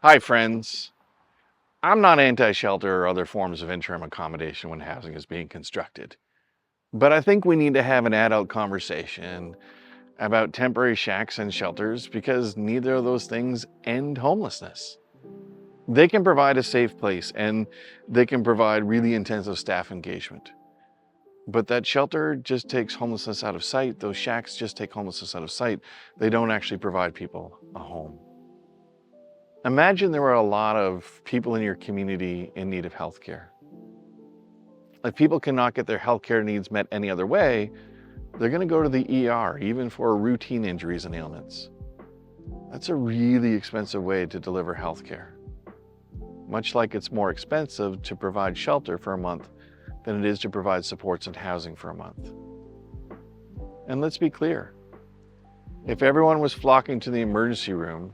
Hi, friends. I'm not anti-shelter or other forms of interim accommodation when housing is being constructed. But I think we need to have an adult conversation about temporary shacks and shelters because neither of those things end homelessness. They can provide a safe place and they can provide really intensive staff engagement. But that shelter just takes homelessness out of sight. Those shacks just take homelessness out of sight. They don't actually provide people a home. Imagine there were a lot of people in your community in need of healthcare. If people cannot get their healthcare needs met any other way, they're going to go to the ER, even for routine injuries and ailments. That's a really expensive way to deliver healthcare. Much like it's more expensive to provide shelter for a month than it is to provide supports and housing for a month. And let's be clear, if everyone was flocking to the emergency room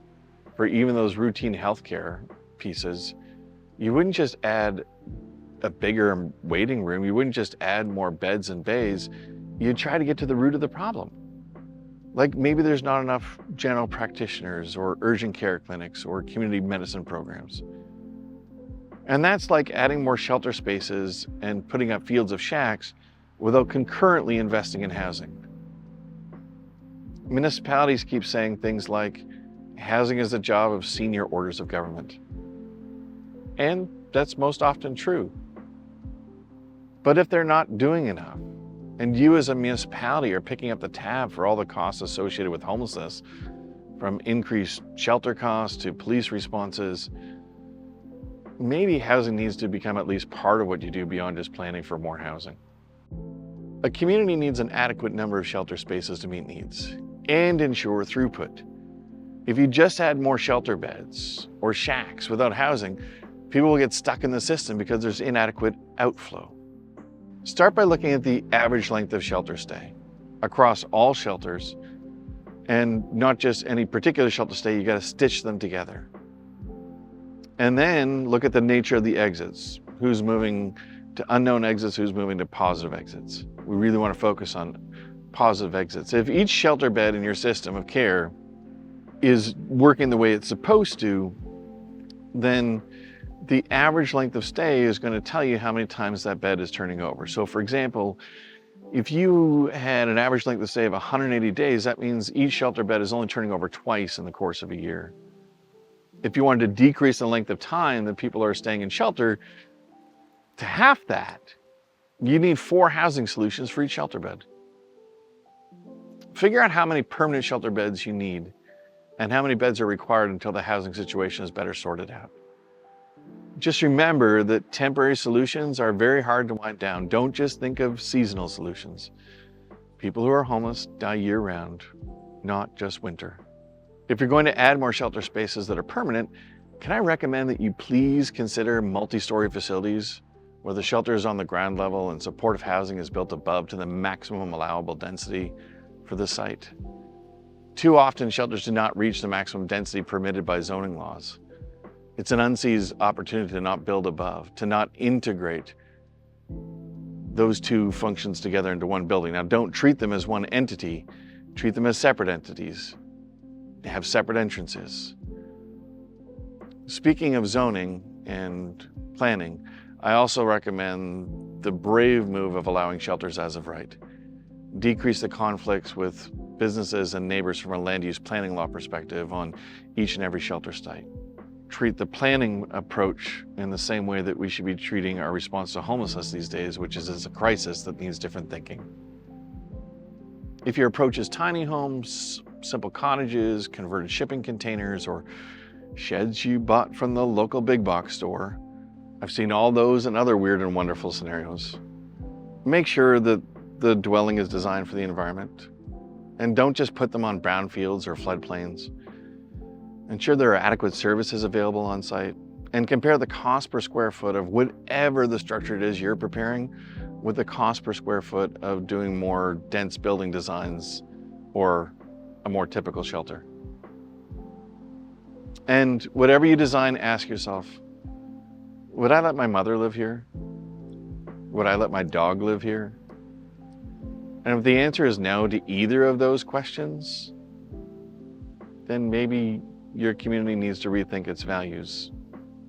for even those routine healthcare pieces, you wouldn't just add a bigger waiting room, you wouldn't just add more beds and bays, you'd try to get to the root of the problem. Like maybe there's not enough general practitioners or urgent care clinics or community medicine programs. And that's like adding more shelter spaces and putting up fields of shacks without concurrently investing in housing. Municipalities keep saying things like, housing is the job of senior orders of government. And that's most often true. But if they're not doing enough, and you as a municipality are picking up the tab for all the costs associated with homelessness, from increased shelter costs to police responses, maybe housing needs to become at least part of what you do beyond just planning for more housing. A community needs an adequate number of shelter spaces to meet needs and ensure throughput. If you just add more shelter beds or shacks without housing, people will get stuck in the system because there's inadequate outflow. Start by looking at the average length of shelter stay across all shelters, and not just any particular shelter stay, you gotta stitch them together. And then look at the nature of the exits. Who's moving to unknown exits, who's moving to positive exits. We really wanna focus on positive exits. If each shelter bed in your system of care is working the way it's supposed to, then the average length of stay is going to tell you how many times that bed is turning over. So for example, if you had an average length of stay of 180 days, that means each shelter bed is only turning over twice in the course of a year. If you wanted to decrease the length of time that people are staying in shelter to half that, you need 4 housing solutions for each shelter bed. Figure out how many permanent shelter beds you need and how many beds are required until the housing situation is better sorted out. Just remember that temporary solutions are very hard to wind down. Don't just think of seasonal solutions. People who are homeless die year-round, not just winter. If you're going to add more shelter spaces that are permanent, can I recommend that you please consider multi-story facilities where the shelter is on the ground level and supportive housing is built above to the maximum allowable density for the site. Too often, shelters do not reach the maximum density permitted by zoning laws. It's an unseized opportunity to not build above, to not integrate those two functions together into one building. Now, don't treat them as one entity, treat them as separate entities. They have separate entrances. Speaking of zoning and planning, I also recommend the brave move of allowing shelters as of right. Decrease the conflicts with businesses and neighbors from a land use planning law perspective on each and every shelter site. Treat the planning approach in the same way that we should be treating our response to homelessness these days, which is as a crisis that needs different thinking. If your approach is tiny homes, simple cottages, converted shipping containers, or sheds you bought from the local big box store, I've seen all those and other weird and wonderful scenarios. Make sure that the dwelling is designed for the environment, and don't just put them on brownfields or floodplains. Ensure there are adequate services available on site, and compare the cost per square foot of whatever the structure it is you're preparing with the cost per square foot of doing more dense building designs or a more typical shelter. And whatever you design, ask yourself, would I let my mother live here? Would I let my dog live here? And if the answer is no to either of those questions, then maybe your community needs to rethink its values.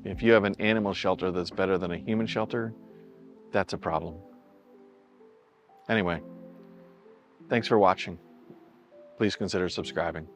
If you have an animal shelter that's better than a human shelter, that's a problem. Anyway, thanks for watching. Please consider subscribing.